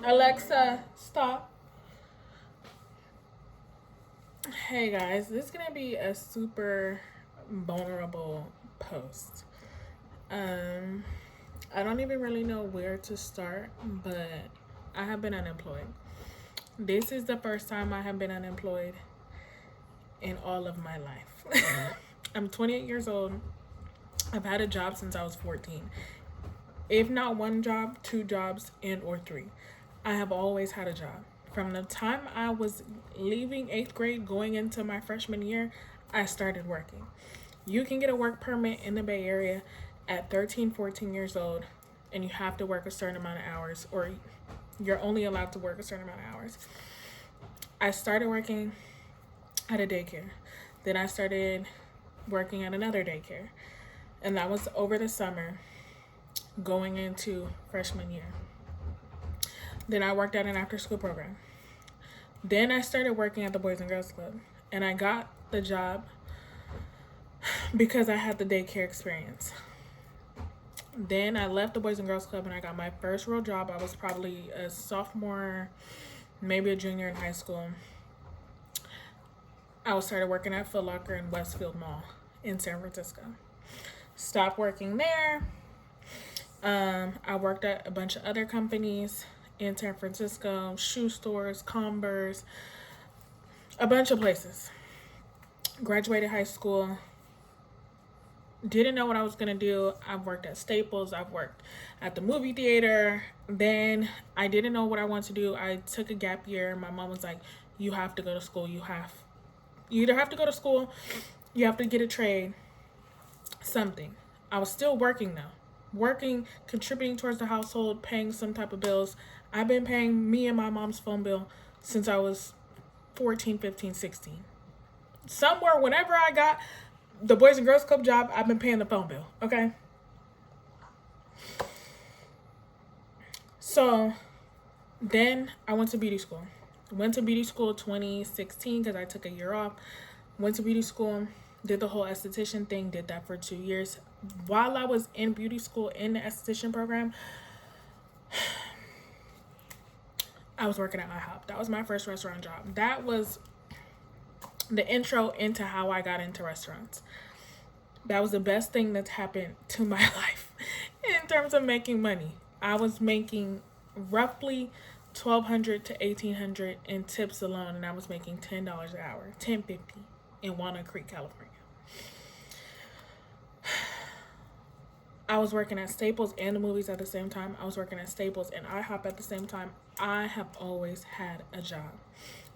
Alexa, stop. Hey guys, this is gonna be a super vulnerable post. Um, I don't even really know where to start, but I have been unemployed. This is the first time I have been unemployed in all of my life. I'm 28 years old. I've had a job since I was 14. If not one job, two jobs, and or three. I have always had a job. From the time I was leaving 8th grade going into my freshman year, I started working. You can get a work permit in the Bay Area at 13, 14 years old, and you have to work a certain amount of hours, or you're only allowed to work a certain amount of hours. I started working at a daycare. Then I started working at another daycare. And that was over the summer going into freshman year. Then I worked at an after school program. Then I started working at the Boys and Girls Club. And I got the job because I had the daycare experience. Then I left the Boys and Girls Club and I got my first real job. I was probably a sophomore, maybe a junior in high school. I started working at Foot Locker in Westfield Mall in San Francisco. Stopped working there. I worked at a bunch of other companies in San Francisco, shoe stores, Converse, a bunch of places. Graduated high school. Didn't know what I was going to do. I've worked at Staples. I've worked at the movie theater. Then I didn't know what I wanted to do. I took a gap year. My mom was like, you have to go to school. You either have to go to school, you have to get a trade, something. I was still working though. Working, contributing towards the household, paying some type of bills. I've been paying me and my mom's phone bill since I was 14, 15, 16. Somewhere, whenever I got the Boys and Girls Club job, I've been paying the phone bill, okay? So then I went to beauty school. Went to beauty school 2016 because I took a year off. Went to beauty school, did the whole esthetician thing, did that for 2 years. While I was in beauty school in the esthetician program, I was working at IHOP. That was my first restaurant job. That was the intro into how I got into restaurants. That was the best thing that's happened to my life in terms of making money. I was making roughly $1,200 to $1,800 in tips alone, and I was making $10 an hour, $10.50 in Walnut Creek, California. I was working at Staples and the movies at the same time. I was working at Staples and IHOP at the same time. I have always had a job.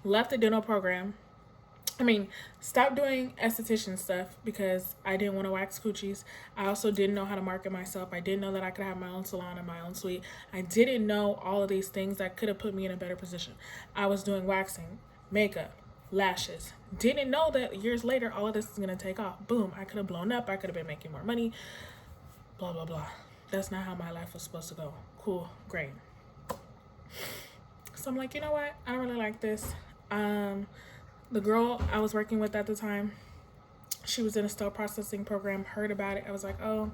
Left the dental program. Stopped doing esthetician stuff because I didn't want to wax coochies. I also didn't know how to market myself. I didn't know that I could have my own salon and my own suite. I didn't know all of these things that could have put me in a better position. I was doing waxing, makeup, lashes. Didn't know that years later all of this is going to take off. Boom, I could have blown up. I could have been making more money. Blah, blah, blah. That's not how my life was supposed to go. Cool, great. So I'm like, you know what? I don't really like this. The girl I was working with at the time, she was in a still processing program, heard about it. I was like, oh,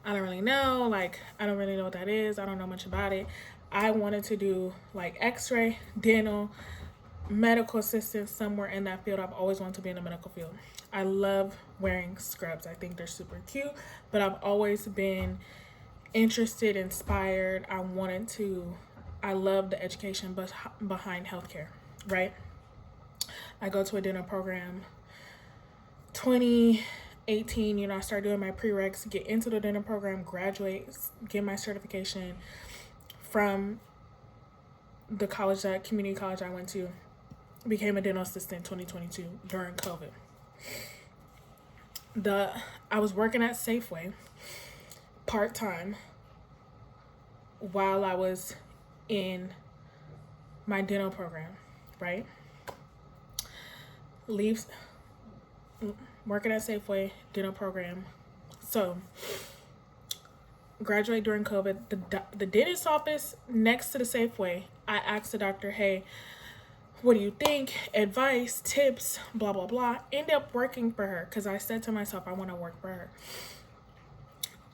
I don't really know. Like, I don't really know what that is. I don't know much about it. I wanted to do like x-ray, dental, medical assistant somewhere in that field. I've always wanted to be in the medical field. I love wearing scrubs. I think they're super cute, but I've always been interested, inspired. I love the education behind healthcare, right? I go to a dental program 2018, I started doing my prereqs, get into the dental program, graduate, get my certification from the community college I went to, became a dental assistant 2022 during COVID. I was working at Safeway part-time while I was in my dental program, right? Leaves working at Safeway dental program. So graduate during COVID. The dentist office next to the Safeway, I asked the doctor, hey, what do you think? Advice, tips, blah, blah, blah. End up working for her because I said to myself, I want to work for her.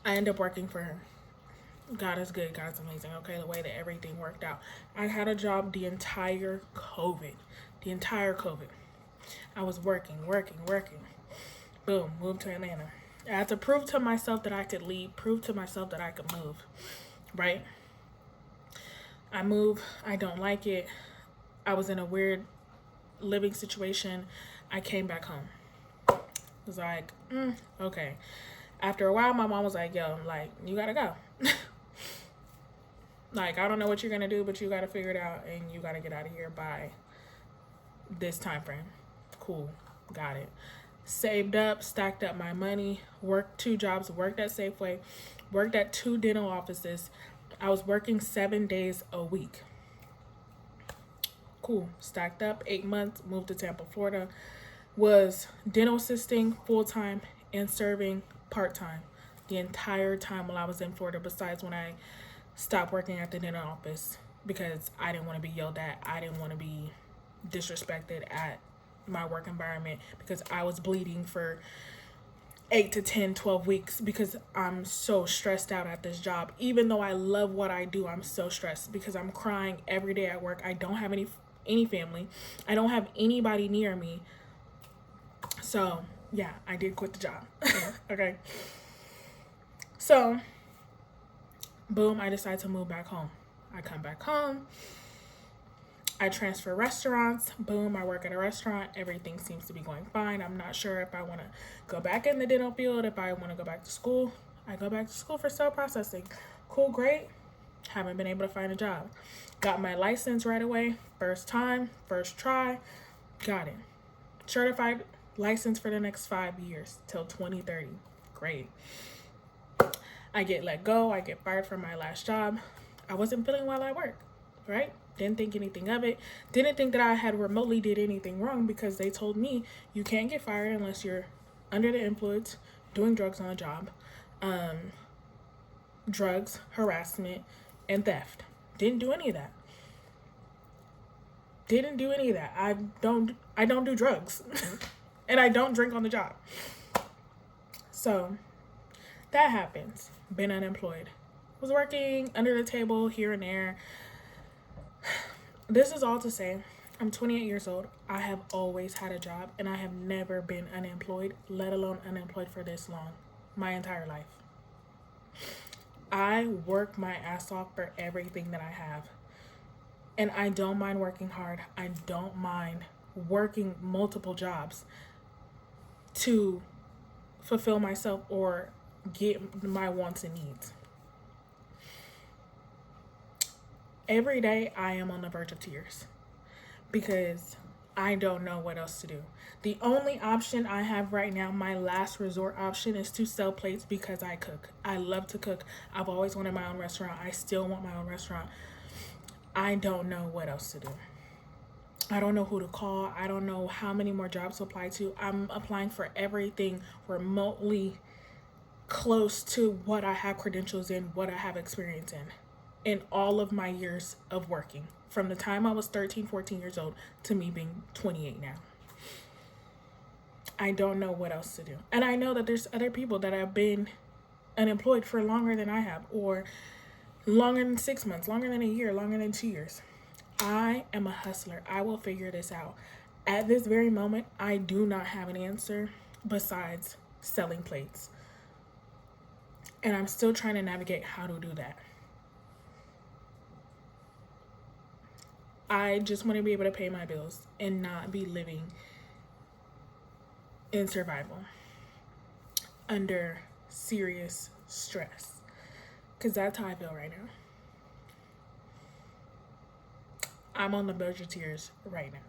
I end up working for her. God is good. God's amazing. Okay, the way that everything worked out. I had a job the entire COVID. The entire COVID. I was working. Boom, moved to Atlanta. I had to prove to myself that I could leave, prove to myself that I could move, right? I move. I don't like it. I was in a weird living situation. I came back home. It was like, okay. After a while, my mom was like, yo, like, you gotta go. Like, I don't know what you're gonna do, but you gotta figure it out and you gotta get out of here by this time frame. Cool. Got it. Saved up, stacked up my money, worked 2 jobs, worked at Safeway, worked at 2 dental offices. I was working 7 days a week. Cool. Stacked up, 8 months, moved to Tampa, Florida. Was dental assisting full-time and serving part-time the entire time while I was in Florida, besides when I stopped working at the dental office because I didn't want to be yelled at. I didn't want to be disrespected at my work environment because I was bleeding for 8 to 10, 12 weeks because I'm so stressed out at this job. Even though I love what I do, I'm so stressed because I'm crying every day at work. I don't have any family. I don't have anybody near me. So, yeah, I did quit the job. Okay. So, boom, I decide to move back home. I come back home. I transfer restaurants. Boom, I work at a restaurant. Everything seems to be going fine. I'm not sure if I want to go back in the dental field, if I want to go back to school. I go back to school for cell processing. Cool, great. Haven't been able to find a job. Got my license right away. First time, first try. Got it. Certified license for the next 5 years till 2030. Great. I get let go. I get fired from my last job. I wasn't feeling well at work, right? Didn't think anything of it. Didn't think that I had remotely did anything wrong because they told me you can't get fired unless you're under the influence, doing drugs on the job, drugs, harassment, and theft. Didn't do any of that. Didn't do any of that. I don't do drugs. And I don't drink on the job. So that happens. Been unemployed. Was working under the table here and there. This is all to say, I'm 28 years old. I have always had a job and I have never been unemployed, let alone unemployed for this long, my entire life. I work my ass off for everything that I have. And I don't mind working hard. I don't mind working multiple jobs to fulfill myself or get my wants and needs. Every day I am on the verge of tears because I don't know what else to do. The only option I have right now, my last resort option, is to sell plates because I cook. I love to cook. I've always wanted my own restaurant. I still want my own restaurant. I don't know what else to do. I don't know who to call. I don't know how many more jobs to apply to. I'm applying for everything remotely close to what I have credentials in, what I have experience in all of my years of working, from the time I was 13, 14 years old to me being 28 now. I don't know what else to do. And I know that there's other people that have been unemployed for longer than I have, or longer than 6 months, longer than a year, longer than 2 years. I am a hustler. I will figure this out. At this very moment, I do not have an answer besides selling plates. And I'm still trying to navigate how to do that. I just want to be able to pay my bills and not be living in survival under serious stress, because that's how I feel right now. I'm on the verge of tears right now.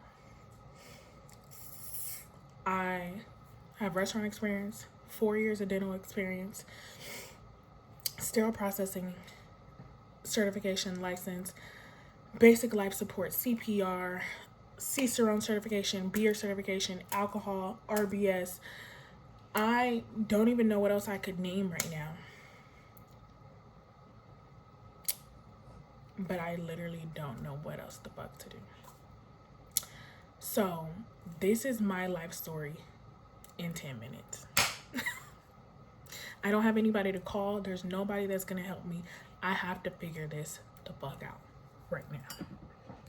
I have restaurant experience, 4 years of dental experience, sterile processing certification license, basic life support, CPR, Cicerone certification, beer certification, alcohol, RBS. I don't even know what else I could name right now. But I literally don't know what else the fuck to do. So this is my life story in 10 minutes. I don't have anybody to call. There's nobody that's going to help me. I have to figure this the fuck out right now.